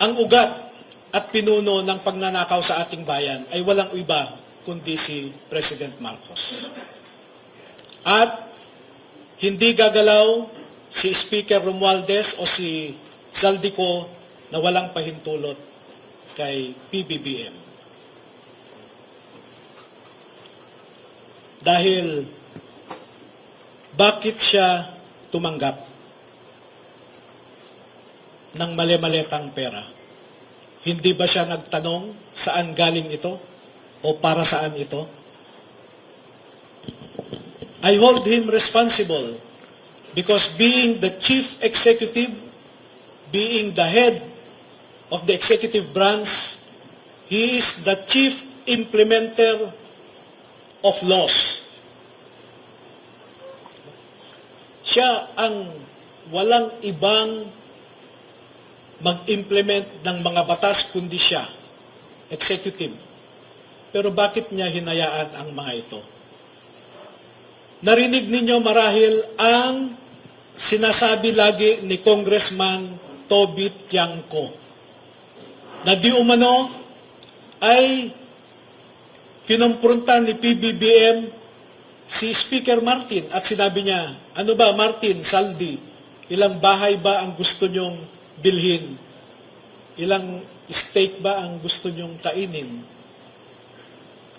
ang ugat at pinuno ng pagnanakaw sa ating bayan ay walang iba kundi si President Marcos. At hindi gagalaw si Speaker Romualdez o si Zaldico na walang pahintulot kay PBBM. Dahil bakit siya tumanggap ng mali-maletang pera? Hindi ba siya nagtanong saan galing ito o para saan ito? I hold him responsible because being the chief executive, being the head of the executive branch, he is the chief implementer of laws. Siya ang walang ibang mag-implement ng mga batas kundi siya, executive. Pero bakit niya hinayaan ang mga ito? Narinig ninyo marahil ang sinasabi lagi ni Congressman Toby Tiangco na di umano ay kinumpronta ni PBBM si Speaker Martin at sinabi niya, ano ba Martin, Saldi, ilang bahay ba ang gusto nyong bilhin? Ilang steak ba ang gusto nyong kainin?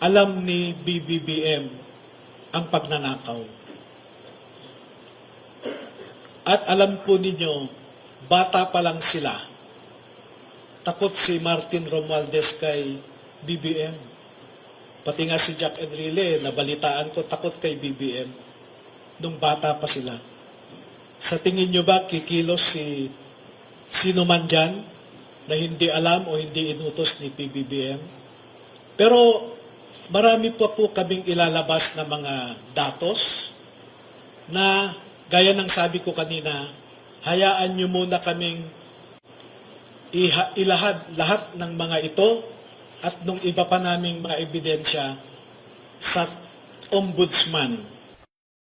Alam ni PBBM ang pagnanakaw. At alam po ninyo, bata pa lang sila. Takot si Martin Romualdez kay BBM. Pati nga si Jack Enrile, nabalitaan ko, takot kay BBM. Nung bata pa sila. Sa tingin nyo ba, kikilos si sino man dyan na hindi alam o hindi inutos ni PBBM? Pero marami pa po kaming ilalabas na mga datos na gaya ng sabi ko kanina, hayaan nyo muna kaming ilahad lahat ng mga ito at nung iba pa naming mga ebidensya sa ombudsman